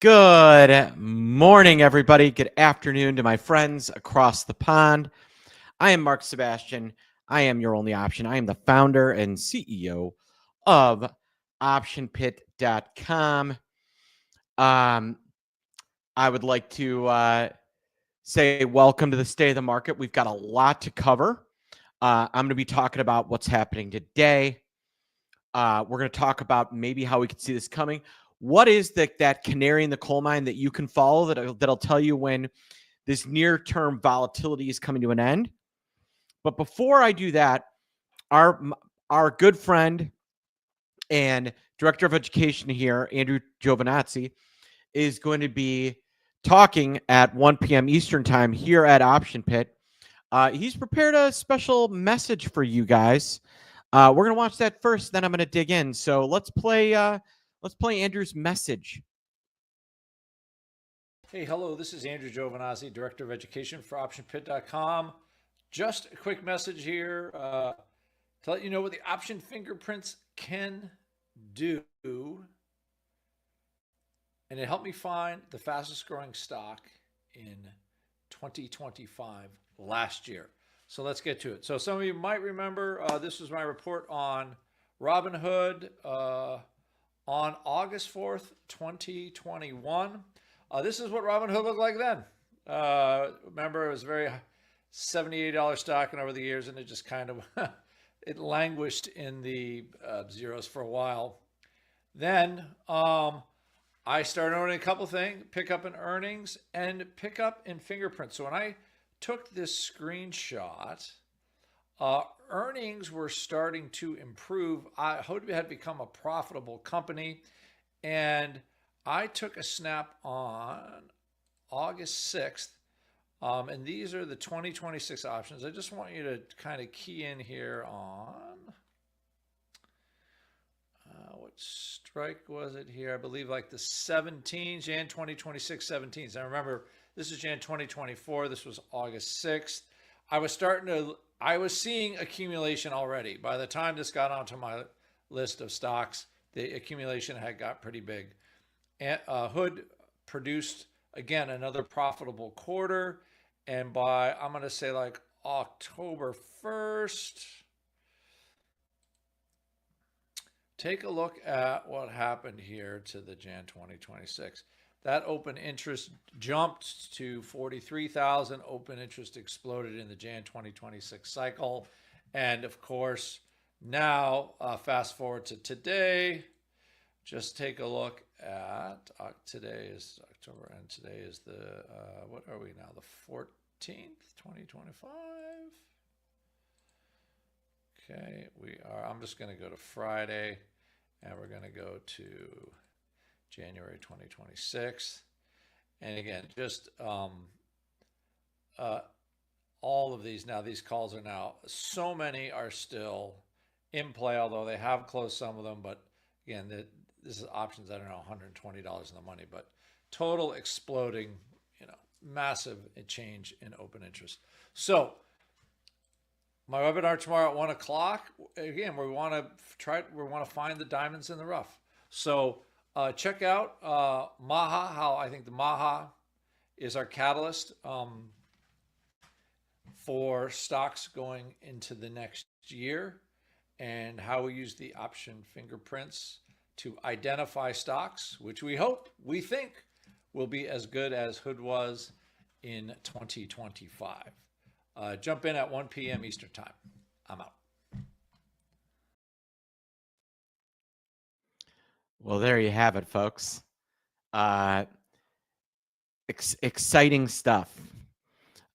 Good morning, everybody. Good afternoon to my friends across the pond. I am Mark Sebastian. I am your only option. I am the founder and CEO of OptionPit.com. I would like to say welcome to the State of the Market. We've got a lot to cover. I'm going to be talking about what's happening today. We're going to talk about maybe how we can see this coming. What is that canary in the coal mine that you can follow that'll tell you when this near-term volatility is coming to an end? But before I do that, our good friend and director of education here, Andrew Giovinazzi, is going to be talking at 1 p.m. Eastern time here at Option Pit. He's prepared a special message for you guys. We're going to watch that first, then I'm going to dig in. So let's play Andrew's message. Hey, hello, this is Andrew Giovinazzi, Director of Education for OptionPit.com. Just a quick message here to let you know what the option fingerprints can do. And it helped me find the fastest growing stock in 2025 last year. So let's get to it. So some of you might remember this was my report on Robinhood on August 4th, 2021. This is what Robinhood looked like then. Remember, it was a very $78 stock, and over the years, and it just kind of it languished in the zeros for a while. Then I started owning a couple things: pick up in earnings and pick up in fingerprints. So when I took this screenshot, earnings were starting to improve. Hodvia had become a profitable company, and I took a snap on August 6th, and these are the 2026 options. I just want you to kind of key in here on what strike was it here? I believe like the 17, Jan 2026 17s. Now remember, this is Jan 2024. This was August 6th. I was seeing accumulation already. By the time this got onto my list of stocks, the accumulation had got pretty big. And Hood produced, again, another profitable quarter. And by, I'm going to say like October 1st, take a look at what happened here to the Jan 2026. That open interest jumped to 43,000. Open interest exploded in the Jan 2026 cycle. And of course, now fast forward to today, just take a look at, today is October, and today is the, what are we now, the 14th, 2025? Okay, I'm just going to go to Friday, and we're going to go to January 2026. And again, just all of these, now these calls are now, so many are still in play, although they have closed some of them. But again, this is options that are now $120 in the money, but total exploding, massive change in open interest. So my webinar tomorrow at 1 o'clock, again, we want to find the diamonds in the rough. So check out Maha, how I think the Maha is our catalyst for stocks going into the next year and how we use the option fingerprints to identify stocks, which we think will be as good as Hood was in 2025. Jump in at 1 p.m. Eastern time. I'm out. Well, there you have it, folks. Exciting stuff.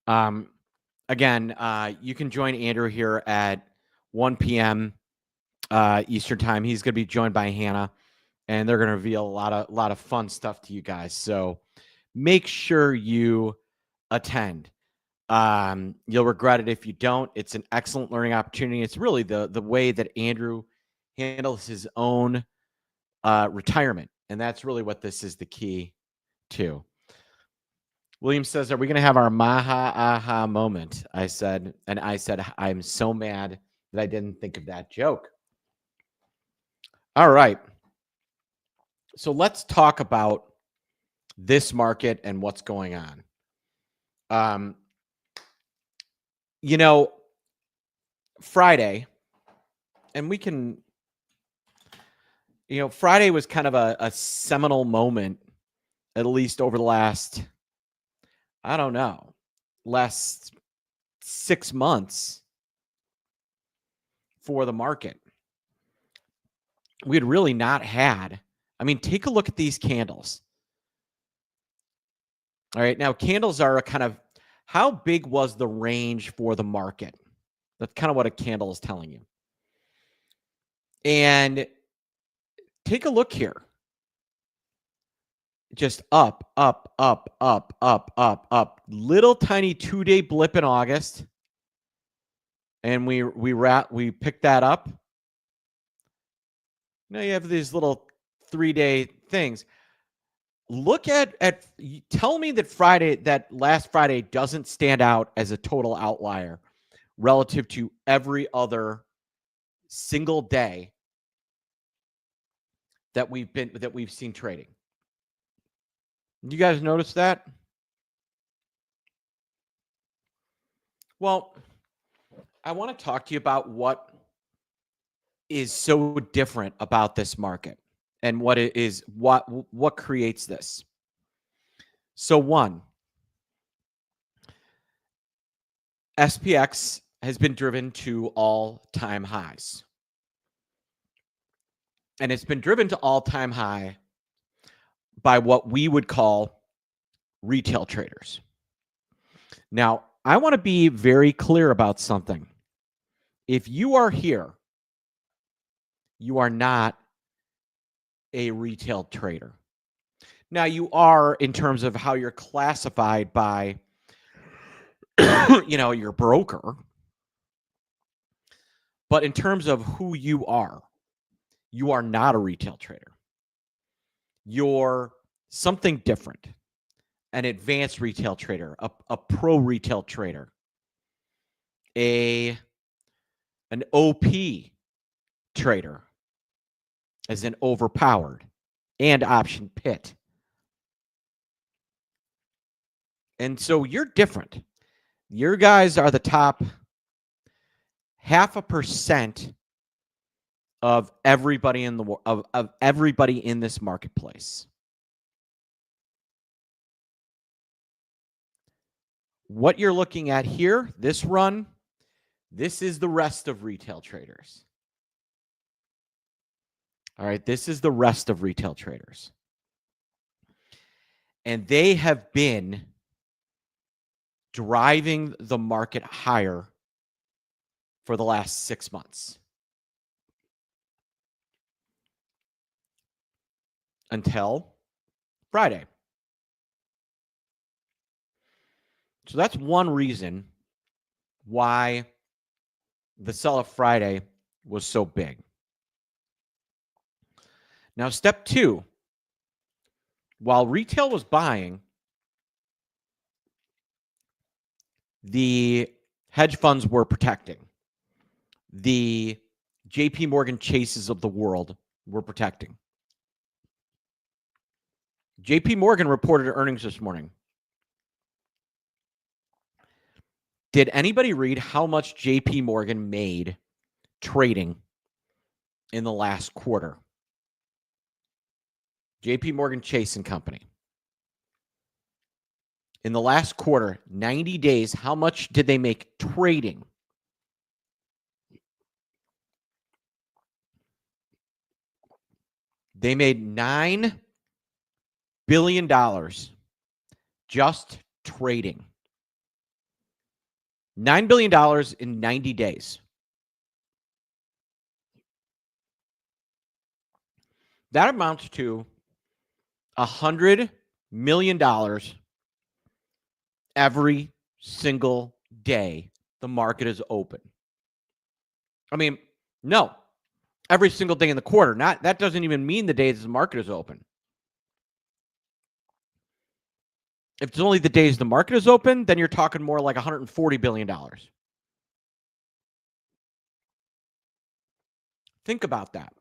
Again, you can join Andrew here at 1 p.m. Eastern time. He's going to be joined by Hannah, and they're going to reveal a lot of fun stuff to you guys. So make sure you attend. You'll regret it if you don't. It's an excellent learning opportunity. It's really the way that Andrew handles his own retirement, and that's really what this is the key to. William says, are we going to have our maha aha moment? I said, I'm so mad that I didn't think of that joke. All right. So let's talk about this market and what's going on. Friday, and we can, Friday was kind of a seminal moment, at least over the last, last 6 months for the market. We had really not had, take a look at these candles. All right. Now, candles are a kind of, how big was the range for the market? That's kind of what a candle is telling you. And take a look here. Just up, up, up, up, up, up, up. Little tiny 2-day blip in August. And we picked that up. Now you have these little 3-day things. Look at tell me that last Friday doesn't stand out as a total outlier relative to every other single day that we've seen trading. You guys notice that? Well, I want to talk to you about what is so different about this market and what it is, what creates this. So one, SPX has been driven to all-time highs. And it's been driven to all-time high by what we would call retail traders. Now, I want to be very clear about something. If you are here, you are not a retail trader. Now, you are in terms of how you're classified by, your broker. But in terms of who you are not a retail trader. You're something different. An advanced retail trader, a pro retail trader, an OP trader, as in overpowered, and option pit. And so you're different. Your guys are the top 0.5% of everybody in the of everybody in this marketplace. What you're looking at here, this run, this is the rest of retail traders. All right, this is the rest of retail traders. And they have been driving the market higher for the last 6 months. Until Friday. So that's one reason why the sell-off Friday was so big. Now, step 2, while retail was buying, the hedge funds were protecting. The JP Morgan Chases of the world were protecting. JP Morgan reported earnings this morning. Did anybody read how much JP Morgan made trading in the last quarter? JP Morgan Chase and Company. In the last quarter, 90 days, how much did they make trading? They made $9 billion just trading. $9 billion in 90 days. That amounts to $100 million every single day the market is open. I mean, no, every single day in the quarter. That doesn't even mean the days the market is open. If it's only the days the market is open, then you're talking more like $140 billion. Think about that.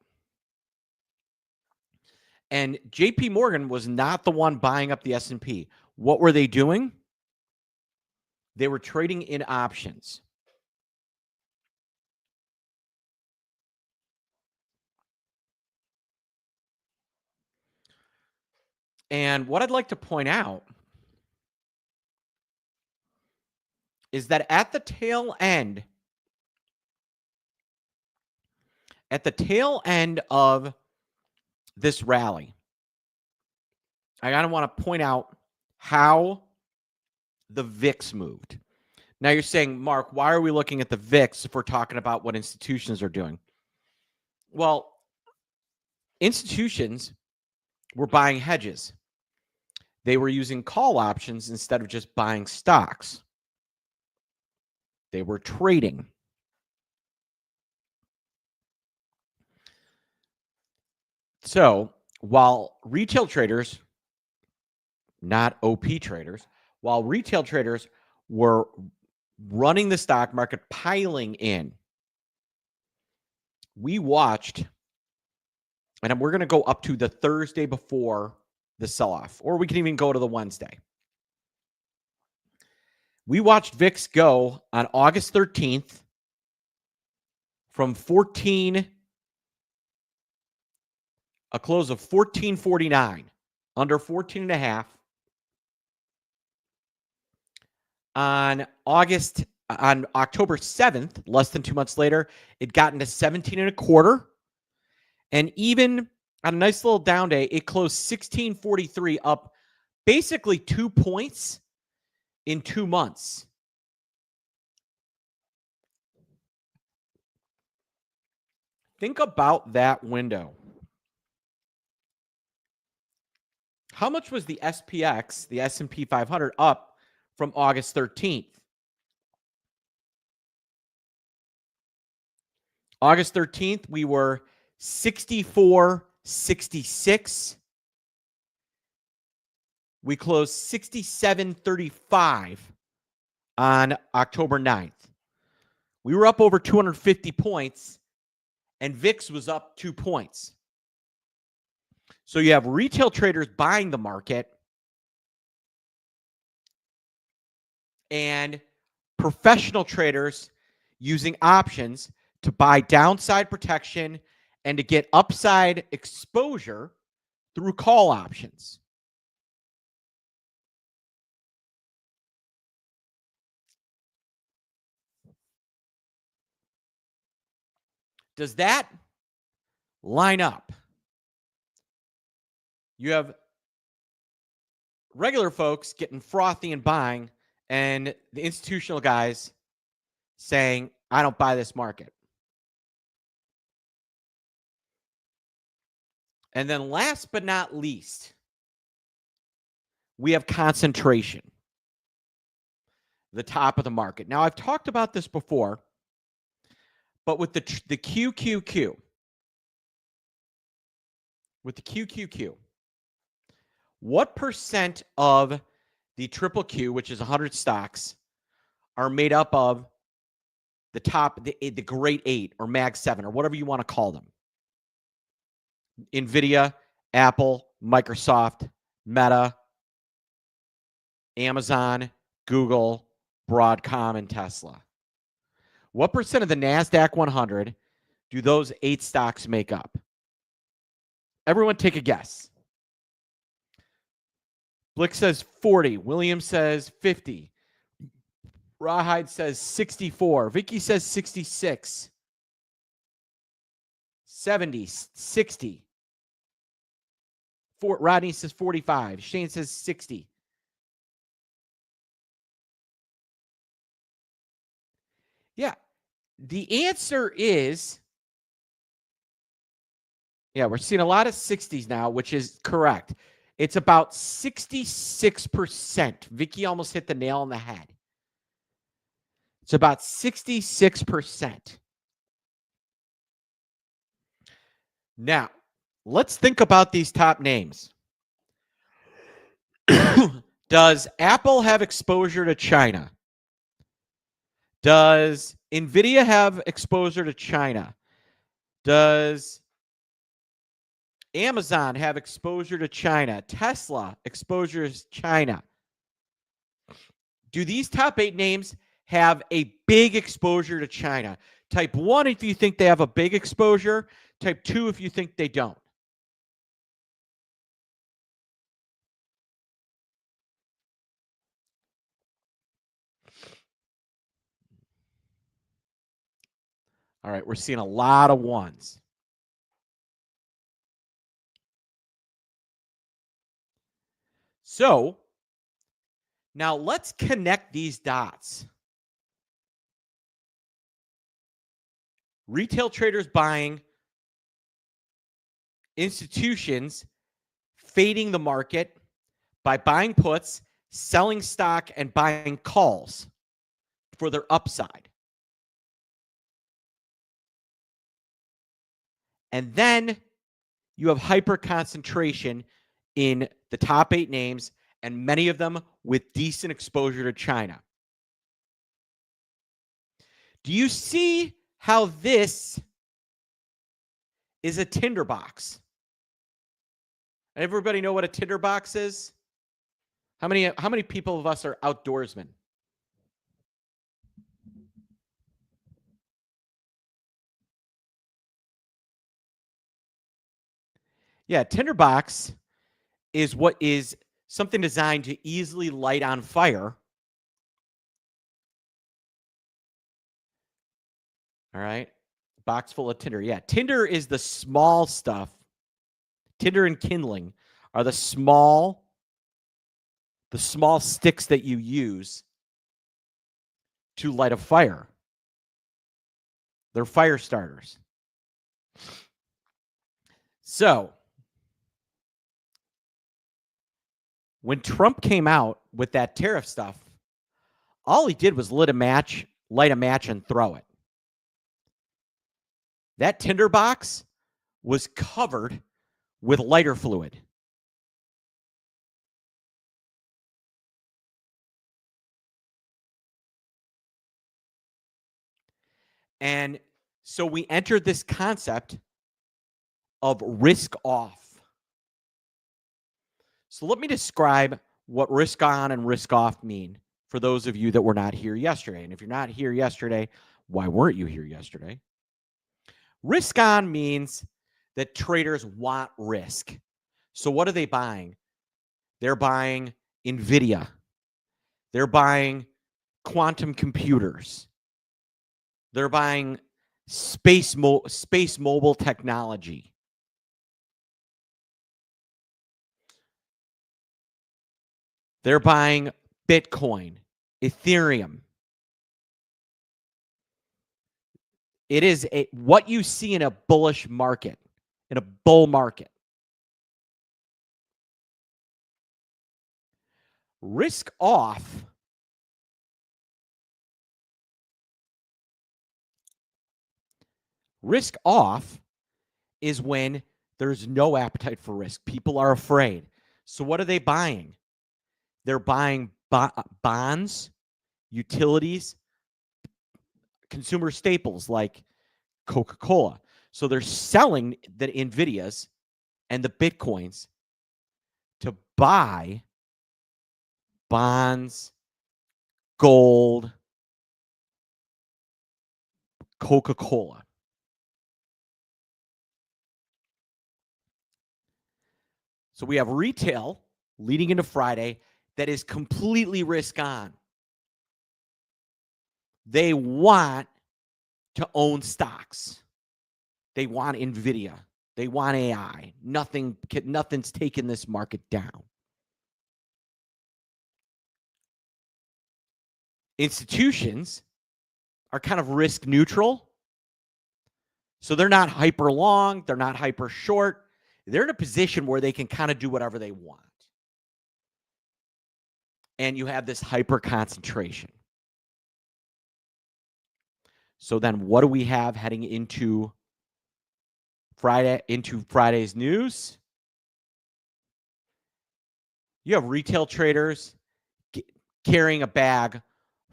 And JP Morgan was not the one buying up the S&P. What were they doing? They were trading in options. And what I'd like to point out is that at the tail end of this rally, I kind of want to point out how the VIX moved. Now you're saying, Mark, why are we looking at the VIX if we're talking about what institutions are doing? Well, institutions were buying hedges. They were using call options instead of just buying stocks. They were trading. So while retail traders, not OP traders, while retail traders were running the stock market, piling in, we watched, and we're going to go up to the Thursday before the sell-off, or we can even go to the Wednesday. We watched VIX go on August 13th from a close of 1449, under 14 and a half. On October 7th, less than 2 months later, it got into 17 and a quarter. And even on a nice little down day, it closed 1643, up basically 2 points in 2 months. Think about that window. How much was the SPX, the S&P 500, up from August 13th? August 13th, we were 64.66. We closed 67.35 on October 9th. We were up over 250 points, and VIX was up 2 points. So you have retail traders buying the market and professional traders using options to buy downside protection and to get upside exposure through call options. Does that line up? You have regular folks getting frothy and buying, and the institutional guys saying, I don't buy this market. And then last but not least, we have concentration, the top of the market. Now, I've talked about this before, but with the QQQ, what percent of the triple Q, which is 100 stocks, are made up of the top, the great 8 or Mag 7 or whatever you want to call them? NVIDIA, Apple, Microsoft, Meta, Amazon, Google, Broadcom, and Tesla. What percent of the NASDAQ 100 do those 8 stocks make up? Everyone take a guess. Blick says 40. William says 50. Rawhide says 64. Vicky says 66. 70, 60. Rodney says 45. Shane says 60. Yeah. The answer is, yeah, we're seeing a lot of 60s now, which is correct. It's about 66%. Vicky almost hit the nail on the head. It's about 66%. Now, let's think about these top names. Does Apple have exposure to China? Does NVIDIA have exposure to China? Does Amazon have exposure to China? Tesla, exposure to China. Do these top 8 names have a big exposure to China? Type 1 if you think they have a big exposure. Type 2 if you think they don't. All right, we're seeing a lot of 1s. So now let's connect these dots. Retail traders buying, institutions fading the market by buying puts, selling stock, and buying calls for their upside. And then you have hyper concentration in the top 8 names, and many of them with decent exposure to China. Do you see how this is a tinderbox? Everybody know what a tinderbox is? How many people of us are outdoorsmen? Yeah, tinderbox is what is something designed to easily light on fire. All right. Box full of tinder. Yeah, tinder is the small stuff. Tinder and kindling are the small sticks that you use to light a fire. They're fire starters. So, when Trump came out with that tariff stuff, all he did was light a match, and throw it. That tinderbox was covered with lighter fluid. And so we entered this concept of risk off. So let me describe what risk on and risk off mean for those of you that were not here yesterday. And if you're not here yesterday, why weren't you here yesterday? Risk on means that traders want risk. So what are they buying? They're buying NVIDIA. They're buying quantum computers. They're buying space mobile technology. They're buying Bitcoin, Ethereum. It is what you see in a bullish market, in a bull market. Risk off is when there's no appetite for risk. People are afraid. So what are they buying? They're buying bonds, utilities, consumer staples like Coca-Cola. So they're selling the NVIDIAs and the Bitcoins to buy bonds, gold, Coca-Cola. So we have retail leading into Friday that is completely risk on. They want to own stocks. They want NVIDIA. They want AI. Nothing's taken this market down. Institutions are kind of risk neutral. So they're not hyper long. They're not hyper short. They're in a position where they can kind of do whatever they want. And you have this hyper concentration. So then what do we have heading into Friday's news? You have retail traders carrying a bag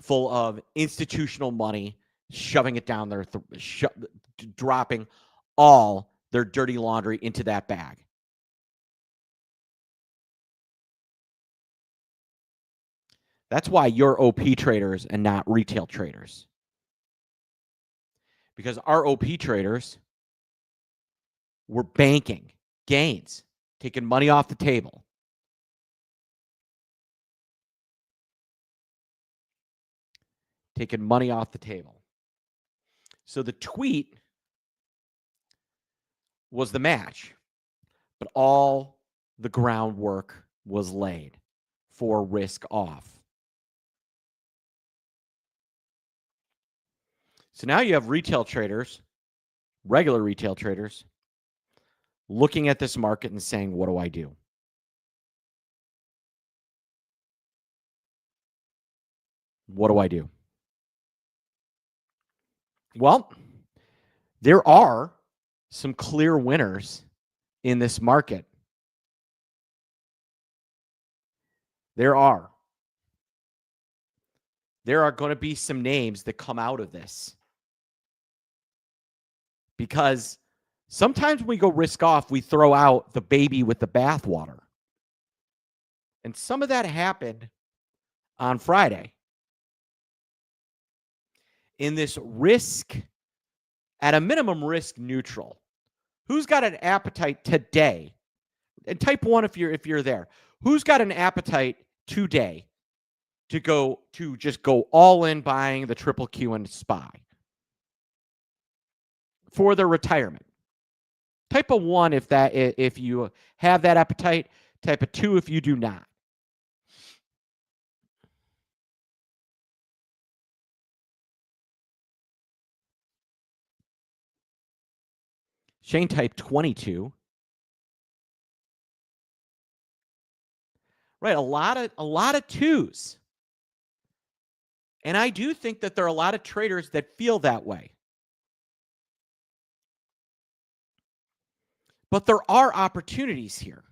full of institutional money, shoving it down their dropping all their dirty laundry into that bag. That's why you're OP traders and not retail traders. Because our OP traders were banking gains, taking money off the table. Taking money off the table. So the tweet was the match, but all the groundwork was laid for risk off. So now you have retail traders, regular retail traders, looking at this market and saying, what do I do? What do I do? Well, there are some clear winners in this market. There are going to be some names that come out of this. Because sometimes when we go risk off, we throw out the baby with the bathwater. And some of that happened on Friday. In this risk, at a minimum risk neutral, who's got an appetite today? And type 1 if you're there. Who's got an appetite today to just go all in buying the triple Q and SPY for their retirement? Type a 1 if you have that appetite. Type a 2 if you do not. Shane typed 22. Right, a lot of 2s. And I do think that there are a lot of traders that feel that way. But there are opportunities here.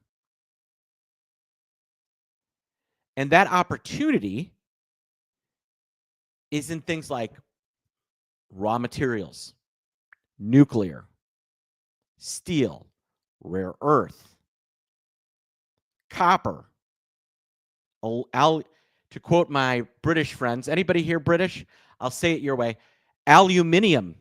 And that opportunity is in things like raw materials, nuclear, steel, rare earth, copper. To quote my British friends, anybody here British? I'll say it your way. Aluminium.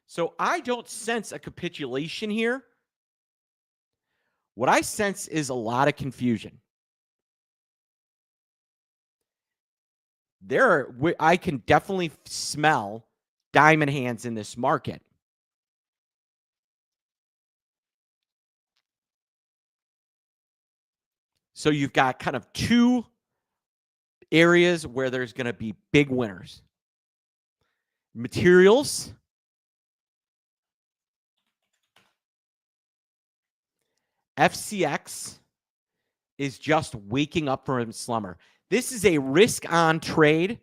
So I don't sense a capitulation here. What I sense is a lot of confusion. I can definitely smell diamond hands in this market. So you've got kind of 2 areas where there's going to be big winners. Materials. FCX is just waking up from slumber. This is a risk-on trade.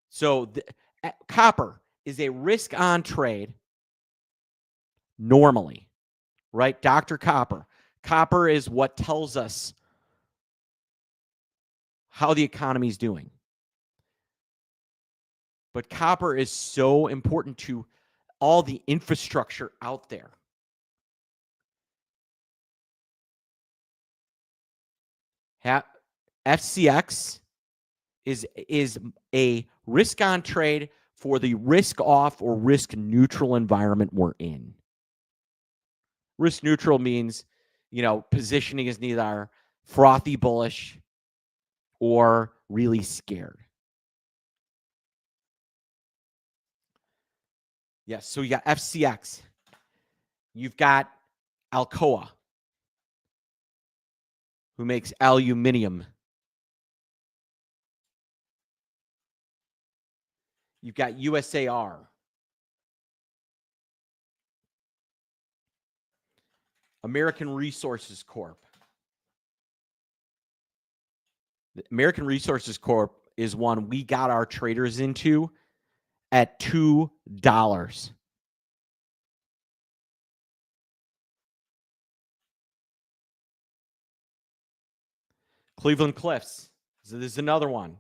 So copper is a risk-on trade normally, right? Dr. Copper. Copper is what tells us how the economy is doing. But copper is so important to all the infrastructure out there. FCX is a risk on trade for the risk off or risk neutral environment we're in. Risk neutral means, positioning is neither frothy bullish or really scared. Yes, so you got FCX. You've got Alcoa, who makes aluminum. You've got USAR. American Resources Corp. The American Resources Corp is one we got our traders into at $2. Cleveland Cliffs. So this is another one.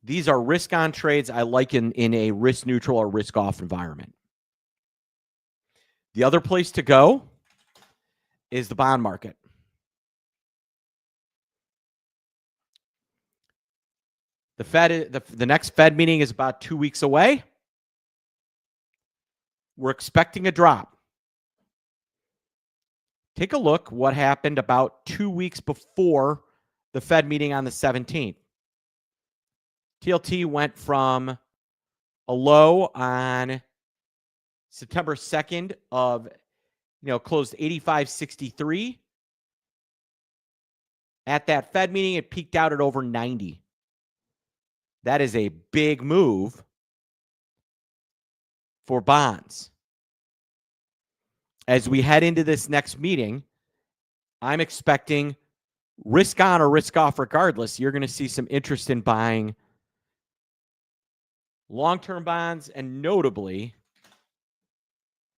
These are risk on trades I like in a risk neutral or risk off environment. The other place to go is the bond market. The next Fed meeting is about 2 weeks away. We're expecting a drop. Take a look what happened about 2 weeks before the Fed meeting on the 17th. TLT went from a low on September 2nd of, closed 85.63. At that Fed meeting, it peaked out at over 90. That is a big move for bonds. As we head into this next meeting, I'm expecting risk on or risk off regardless. You're going to see some interest in buying long-term bonds and notably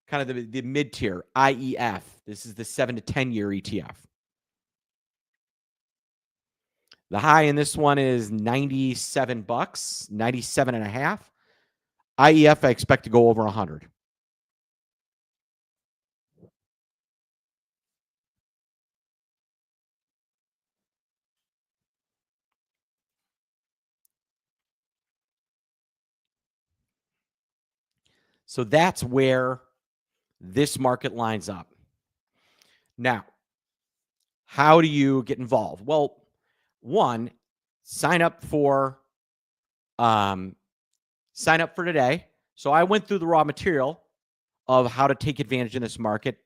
kind of the mid-tier, IEF. This is the 7 to 10-year ETF. The high in this one is $97, 97.5. IEF, I expect to go over 100. So that's where this market lines up. Now, how do you get involved? Well, one, sign up for today. So I went through the raw material of how to take advantage in this market.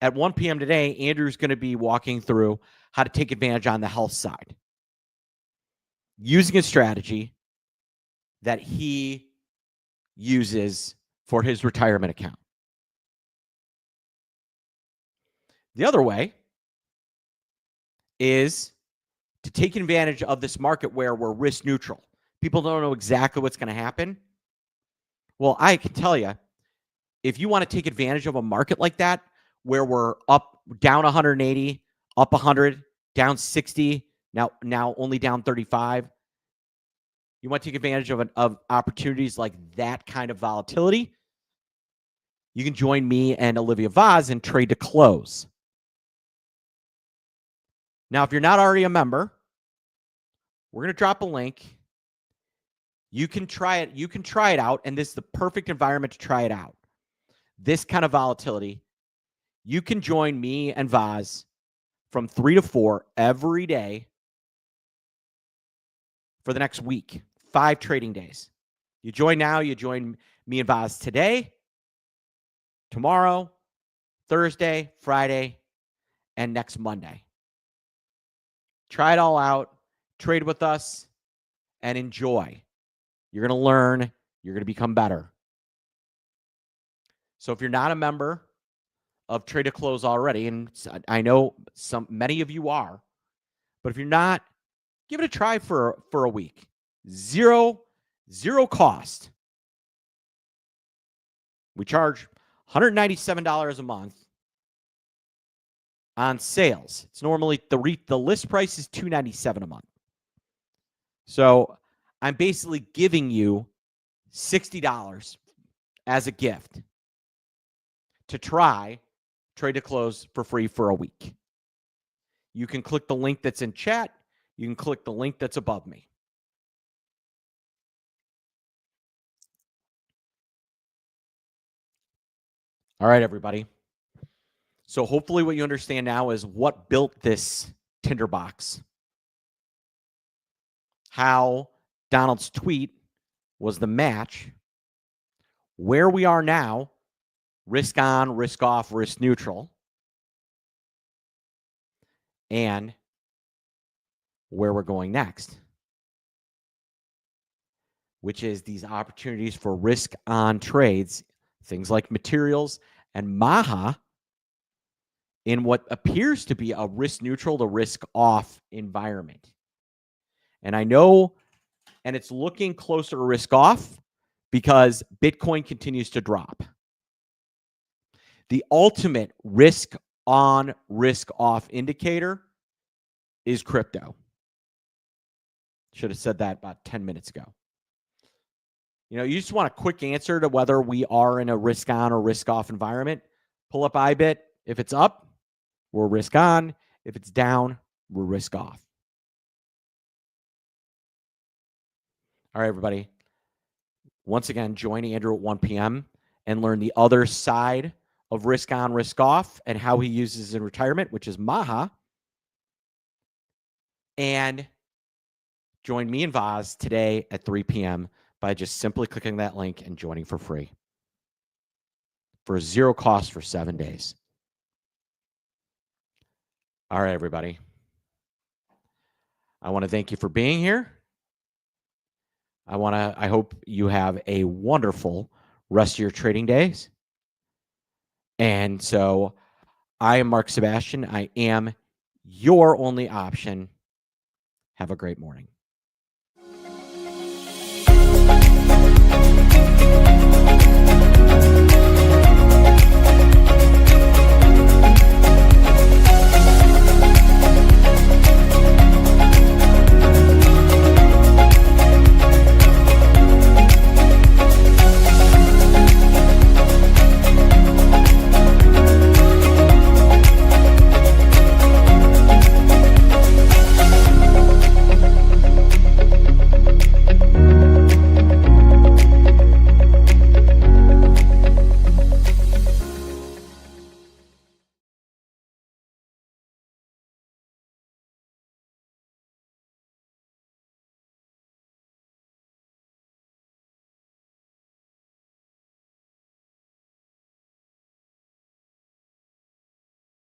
At 1 p.m. today, Andrew's going to be walking through how to take advantage on the health side, using a strategy that he uses for his retirement account. The other way is to take advantage of this market where we're risk neutral. People don't know exactly what's going to happen. Well, I can tell you, if you want to take advantage of a market like that, where we're down 180, up 100, down 60, now only down 35, you want to take advantage of opportunities like that kind of volatility, you can join me and Olivia Vaz in Trade to Close. Now, if you're not already a member, we're going to drop a link. You can try it. You can try it out, and this is the perfect environment to try it out. This kind of volatility, you can join me and Vaz from 3 to 4 every day for the next week, 5 trading days. You join now, you join me and Vaz today, tomorrow, Thursday, Friday, and next Monday. Try it all out, trade with us, and enjoy. You're going to learn. You're going to become better. So if you're not a member of Trade to Close already, and I know many of you are, but if you're not, give it a try for a week. Zero cost. We charge $197 a month on sales. It's normally the list price is $297 a month. So I'm basically giving you $60 as a gift to try trade to close for free for a week. You can click the link that's in chat. You can click the link that's above me. All right, everybody. So hopefully what you understand now is what built this tinderbox. How Donald's tweet was the match. Where we are now, risk on, risk off, risk neutral. And where we're going next, which is these opportunities for risk on trades, things like materials and Maha in what appears to be a risk neutral to risk off environment. And I know, and it's looking closer to risk off because Bitcoin continues to drop. The ultimate risk on, risk off indicator is crypto. Should have said that about 10 minutes ago. You know, you just want a quick answer to whether we are in a risk on or risk off environment. Pull up IBIT. If it's up, we're risk on. If it's down, we're risk off. All right, everybody. Once again, join Andrew at 1 p.m. and learn the other side of risk on, risk off and how he uses in retirement, which is Maha. And join me and Vaz today at 3 p.m. by just simply clicking that link and joining for free for zero cost for 7 days. All right, everybody. I want to thank you for being here. I hope you have a wonderful rest of your trading days. And so I am Mark Sebastian. I am your only option. Have a great morning.